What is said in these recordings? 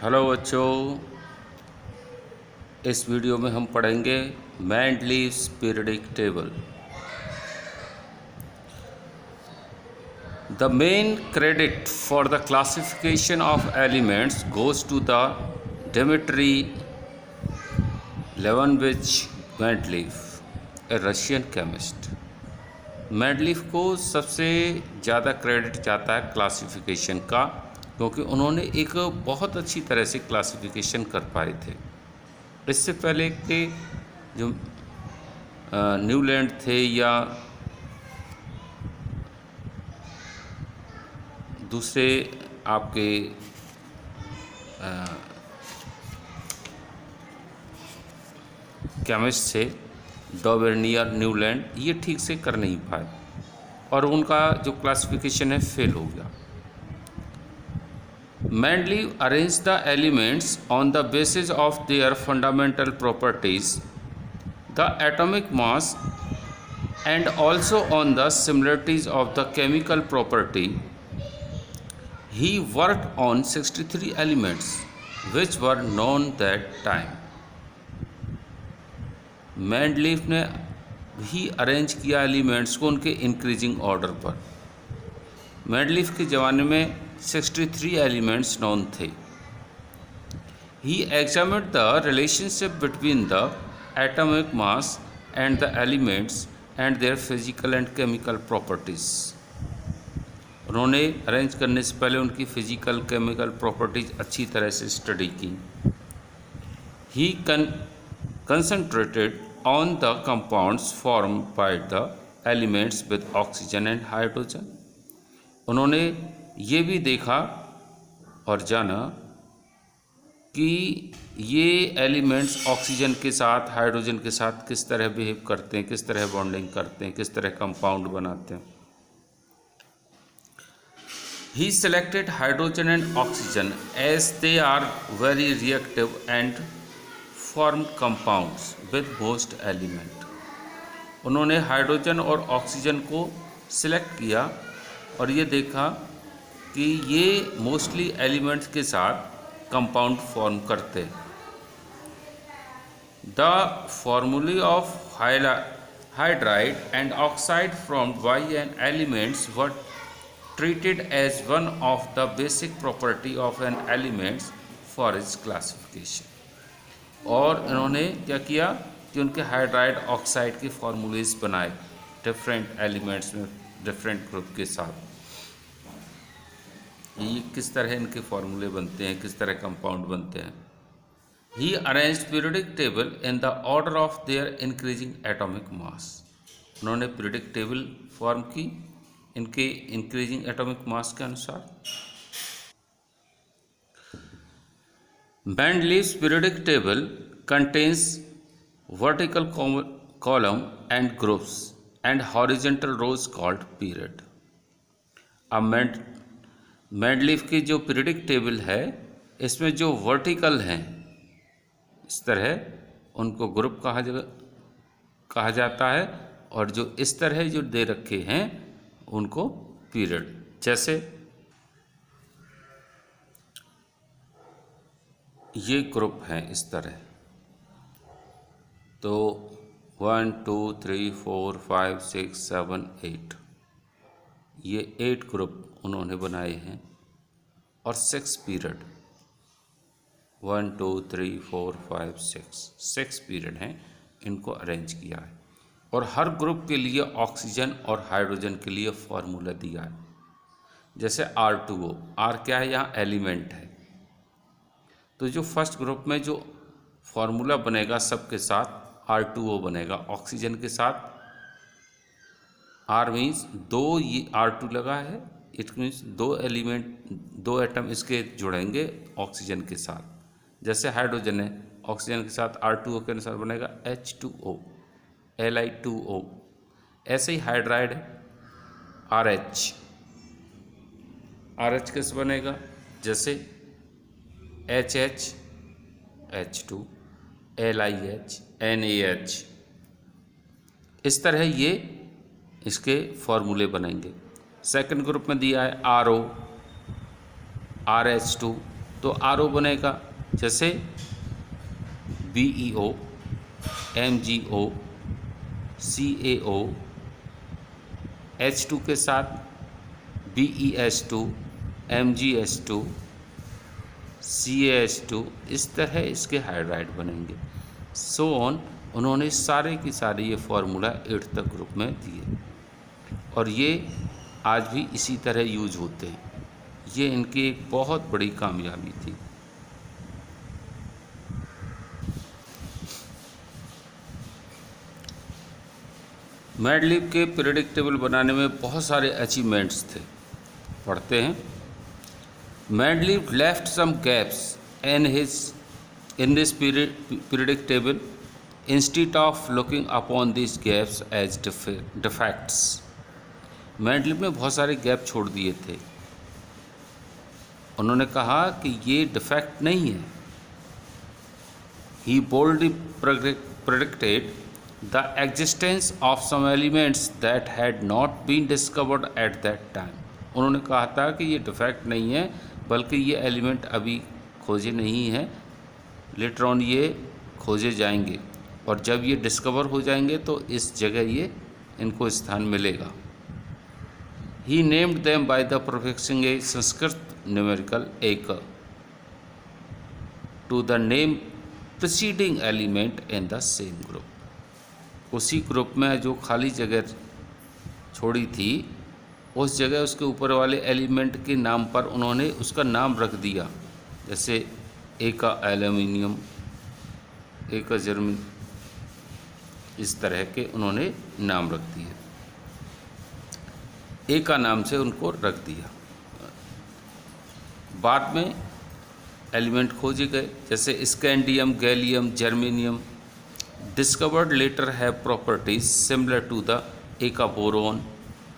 Hello बच्चों, इस video में हम पढ़ेंगे Mendeleev's periodic table. The main credit for the classification of elements goes to the Dmitri Ivanovich Mendeleev, a Russian chemist. Mendeleev को सबसे ज़्यादा क्रेडिट जाता है क्लासिफिकेशन का, क्योंकि उन्होंने एक बहुत अच्छी तरह से क्लासिफिकेशन कर पाए थे। इससे पहले के जो न्यूलैंड थे या दूसरे आपके केमिस्ट थे, डॉवेर्नियर, न्यूलैंड, ये ठीक से कर नहीं पाए और उनका जो क्लासिफिकेशन है फेल हो गया। Mendeleev arranged the elements on the basis of their fundamental properties, the atomic mass, and also on the similarities of the chemical property. He worked on 63 elements which were known that time. Mendeleev ने भी arrange किया elements को उनके increasing order पर। Mendeleev के ज़माने में 63 elements known थे। He examined the relationship between the atomic mass and the elements and their physical and chemical properties. उन्होंने अरेंज करने से पहले उनकी फिजिकल केमिकल प्रॉपर्टीज़ अच्छी तरह से स्टडी की। He concentrated on the compounds form by the elements with oxygen and hydrogen. उन्होंने ये भी देखा और जाना कि ये एलिमेंट्स ऑक्सीजन के साथ, हाइड्रोजन के साथ किस तरह बिहेव करते हैं, किस तरह बॉन्डिंग करते हैं, किस तरह कंपाउंड बनाते हैं। He selected hydrogen and oxygen as they are very reactive and form compounds with most element. उन्होंने हाइड्रोजन और ऑक्सीजन को सिलेक्ट किया और ये देखा कि ये मोस्टली एलिमेंट्स के साथ कंपाउंड फॉर्म करते। The formulae of hydride and oxide from by an elements were treated as one of the basic property of an elements for its classification. और इन्होंने क्या किया कि उनके हाइड्राइड ऑक्साइड के फॉर्मूलेज बनाए डिफरेंट एलिमेंट्स में, डिफरेंट ग्रुप के साथ। ये किस तरह इनके फॉर्मूले बनते हैं, किस तरह कंपाउंड बनते हैं। He arranged periodic table in the order of their increasing atomic mass. उन्होंने पीरियडिक टेबल फॉर्म की इनके इंक्रीजिंग एटॉमिक मास के अनुसार। Mendeleev's periodic table contains vertical column and groups and horizontal rows called period. अब Mendeleev की जो periodic table है, इसमें जो वर्टिकल हैं इस तरह, उनको ग्रुप कहा जाता है, और जो इस तरह जो दे रखे हैं उनको पीरियड। जैसे ये ग्रुप हैं इस तरह, तो 1 2 3 4 5 6 7 8, ये 8 ग्रुप उन्होंने बनाए हैं और 6 पीरियड, 1 2 3 4 5 6 पीरियड हैं, इनको अरेंज किया है। और हर ग्रुप के लिए ऑक्सीजन और हाइड्रोजन के लिए फॉर्मूला दिया है। जैसे R2O, R क्या है, यहाँ एलिमेंट है, तो जो फर्स्ट ग्रुप में जो फॉर्मूला बनेगा सबके साथ R2O बनेगा। ऑक्सीजन के साथ R मीन्स 2, ये R2 लगा है, इट मीन्स 2 एटम इसके जुड़ेंगे ऑक्सीजन के साथ। जैसे हाइड्रोजन है, ऑक्सीजन के साथ R2O के अनुसार बनेगा H2O, Li2O। ऐसे ही हाइड्राइड है RH कैसे बनेगा, जैसे HH H2 LiH NaH। इस तरह ये इसके फॉर्मूले बनेंगे। सेकंड ग्रुप में दिया है RO RH2 तो RO बनेगा, जैसे BeO, MgO, CaO, H2 के साथ BeH2, MgH2, CaH2, इस तरह इसके हाइड्राइड बनेंगे। सो ऑन, उन्होंने सारे की सारे ये फार्मूला 8th तक ग्रुप में दिए और ये आज भी इसी तरह यूज होते हैं। ये इनकी एक बहुत बड़ी कामयाबी थी। मैडलिब के पीरियडिक टेबल बनाने में बहुत सारे अचीवमेंट्स थे। पढ़ते हैं। Mendeleev left some gaps in this periodic table instead of looking upon these gaps as defects. मैडलिब ने बहुत सारे गैप छोड़ दिए थे। उन्होंने कहा कि ये डिफेक्ट नहीं है। He boldly predicted the existence of some elements that had not been discovered at that time. उन्होंने कहा था कि ये डिफेक्ट नहीं है, बल्कि ये एलिमेंट अभी खोजे नहीं हैं, लेटर ऑन ये खोजे जाएंगे और जब ये डिस्कवर हो जाएंगे तो इस जगह ये इनको स्थान मिलेगा। He named them by the prefixing a Sanskrit numerical ek to the name preceding element in the same group. उसी ग्रुप में जो खाली जगह छोड़ी थी, उस जगह उसके ऊपर वाले एलिमेंट के नाम पर उन्होंने उसका नाम रख दिया। जैसे ए का एल्यूमिनियम, ए का जर्मन, इस तरह के उन्होंने नाम रख दिए। ए का नाम से उनको रख दिया। बाद में एलिमेंट खोजे गए, जैसे scandium, gallium, germanium, discovered later have properties similar to the eka boron,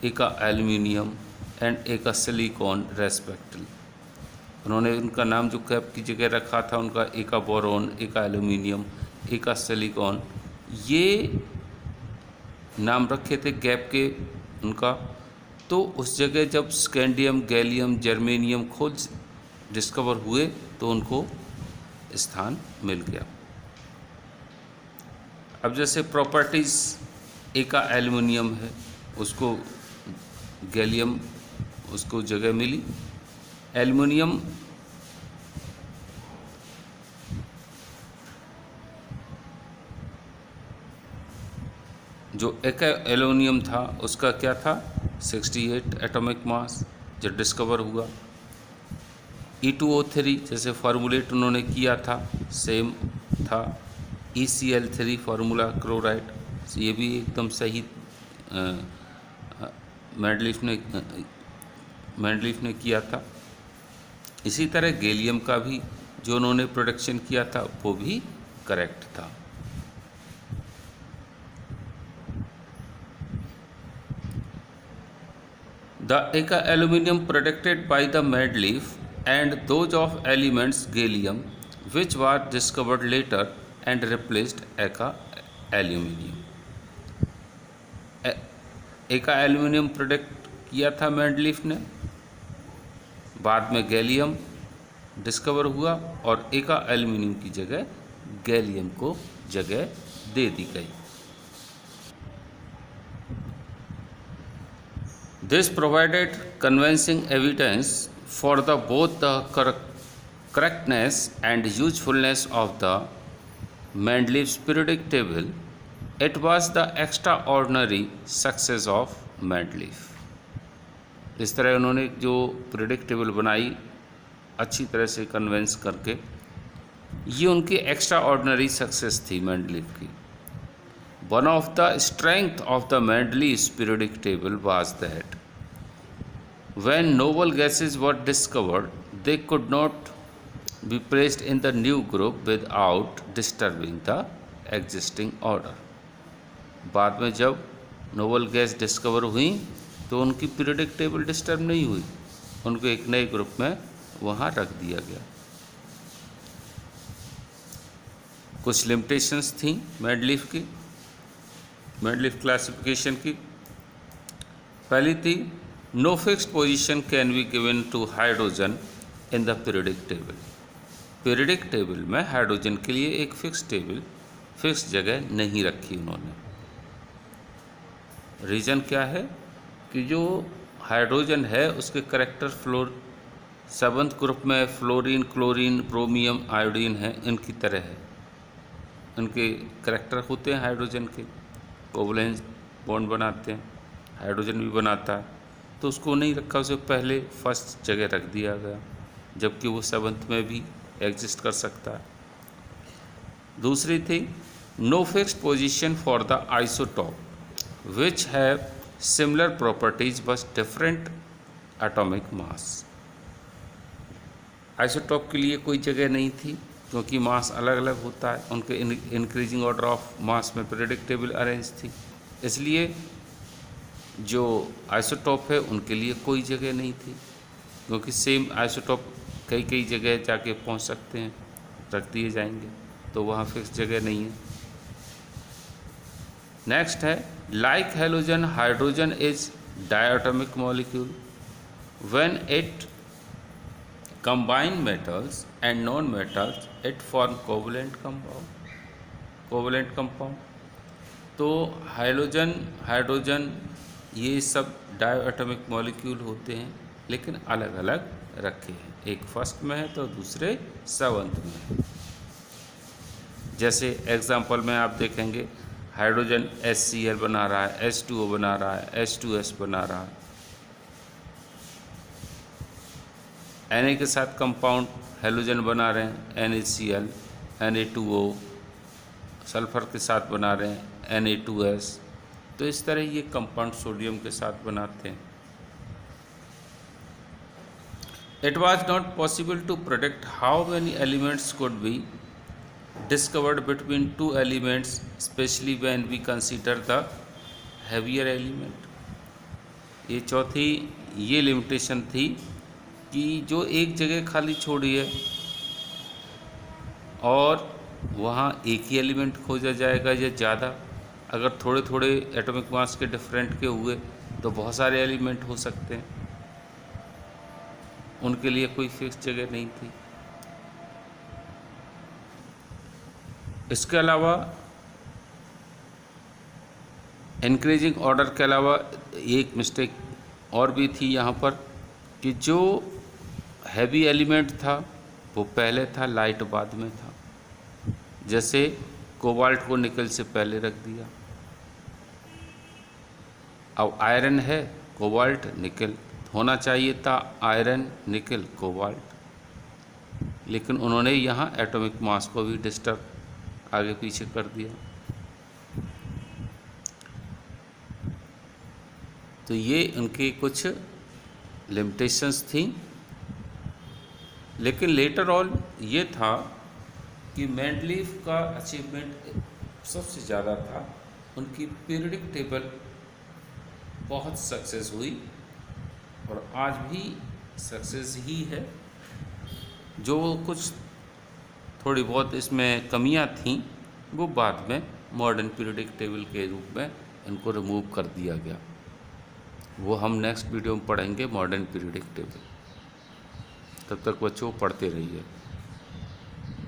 ए का एल्यूमिनियम एंड ए का सिलिकॉन रेस्पेक्टिवली। उन्होंने उनका नाम जो कैप की जगह रखा था, उनका ए का बोरॉन, ए का एल्यूमिनियम, ए का सिलिकॉन, ये नाम रखे थे गैप के उनका। तो उस जगह जब स्कैंडियम, गैलियम, जर्मेनियम खोज डिस्कवर हुए तो उनको स्थान मिल गया। अब जैसे प्रॉपर्टीज़, ए का एल्युमिनियम है, उसको गैलियम, उसको जगह मिली। एल्युमिनियम जो एक एल्युमिनियम था उसका क्या था, 68 एटॉमिक मास जब डिस्कवर हुआ। E2O3 जैसे फार्मूलेट उन्होंने किया था सेम था। ECl3 फार्मूला क्लोराइड, ये भी एकदम सही मैडलिफ ने किया था। इसी तरह गैलियम का भी जो उन्होंने प्रोडक्शन किया था वो भी करेक्ट था। The Eka aluminium predicted by the Mendeleev and those of elements gallium which were discovered later and replaced Eka aluminium. Eka aluminium product किया था मेंडलीफ ने, बाद में गैलियम डिस्कवर हुआ और एका एल्युमिनियम की जगह गैलियम को जगह दे दी गई। This provided convincing evidence for both the correctness and usefulness of the Mendeleev's periodic table. It was the extraordinary success of Mendeleev. इस तरह उन्होंने जो पीरियडिक टेबल बनाई अच्छी तरह से कन्विंस करके, ये उनकी एक्स्ट्रा ऑर्डिनरी सक्सेस थी मेंडलीव की। One of the strength of the Mendeleev's periodic table was that when novel gases were discovered, they could not be placed in the new group without disturbing the existing order. बाद में जब novel gas discover हुई तो उनकी periodic table disturb नहीं हुई, उनको एक नए ग्रुप में वहाँ रख दिया गया। कुछ लिमिटेशंस थी मेंडलीव की, मेंडलीव क्लासिफिकेशन की। पहली थी, no fixed position can be given to hydrogen in the periodic table. Periodic table में हाइड्रोजन के लिए एक फिक्स जगह नहीं रखी उन्होंने। रीज़न क्या है कि जो हाइड्रोजन है उसके करैक्टर सेवंथ ग्रुप में फ्लोरीन, क्लोरीन, ब्रोमियम, आयोडीन है, इनकी तरह है। उनके करैक्टर होते हैं हाइड्रोजन के, कोवलेंस बॉन्ड बनाते हैं, हाइड्रोजन भी बनाता है, तो उसको नहीं रखा, उसे पहले फर्स्ट जगह रख दिया गया, जबकि वो सेवंथ में भी एग्जिस्ट कर सकता है। दूसरी थी no fix position for the isotope which have similar properties but different atomic mass. Isotope के लिए कोई जगह नहीं थी क्योंकि मास अलग अलग होता है, उनके इंक्रीजिंग ऑर्डर ऑफ मास में पीरियडिक टेबल अरेंज थी, इसलिए जो आइसोटॉप है उनके लिए कोई जगह नहीं थी, क्योंकि सेम आइसोटॉप कई जगह जाके पहुंच सकते हैं, रख दिए जाएंगे, तो वहाँ फिक्स जगह नहीं है। नेक्स्ट है like halogen hydrogen is diatomic molecule when it combine metals and non metals it form covalent compound. तो हाइड्रोजन ये सब डायटोमिक मॉलिक्यूल होते हैं, लेकिन अलग अलग रखे हैं, एक फर्स्ट में है तो दूसरे सेवंथ में है। जैसे एग्जांपल में आप देखेंगे हाइड्रोजन HCl बना रहा है, H2O बना रहा है, H2S बना रहा है, Na के साथ कंपाउंड हैलोजन बना रहे हैं NaCl, Na2O, सल्फर के साथ बना रहे हैं Na2S, तो इस तरह ये कंपाउंड सोडियम के साथ बनाते हैं। It was not possible to predict how many elements could be discovered between two elements, especially when we consider the heavier element। ये चौथी ये लिमिटेशन थी कि जो एक जगह खाली छोड़ी है और वहाँ एक ही एलिमेंट खोजा जाएगा या ज़्यादा, अगर थोड़े थोड़े एटॉमिक मास के डिफरेंट के हुए तो बहुत सारे एलिमेंट हो सकते हैं, उनके लिए कोई फिक्स जगह नहीं थी। इसके अलावा इंक्रीजिंग ऑर्डर के अलावा एक मिस्टेक और भी थी यहाँ पर कि जो हैवी एलिमेंट था वो पहले था, लाइट बाद में था। जैसे कोबाल्ट को निकल से पहले रख दिया, अब आयरन है, कोबाल्ट निकल होना चाहिए था, आयरन निकल कोबाल्ट, लेकिन उन्होंने यहाँ एटॉमिक मास को भी डिस्टर्ब आगे पीछे कर दिया। तो ये उनकी कुछ लिमिटेशंस थी, लेकिन लेटर ऑन ये था कि मेंडलीफ का अचीवमेंट सबसे ज़्यादा था, उनकी पीरियडिक टेबल बहुत सक्सेस हुई और आज भी सक्सेस ही है। जो कुछ थोड़ी बहुत इसमें कमियां थीं वो बाद में मॉडर्न पीरियडिक टेबल के रूप में इनको रिमूव कर दिया गया, वो हम नेक्स्ट वीडियो में पढ़ेंगे मॉडर्न पीरियडिक टेबल। तब तक बच्चों पढ़ते रहिए।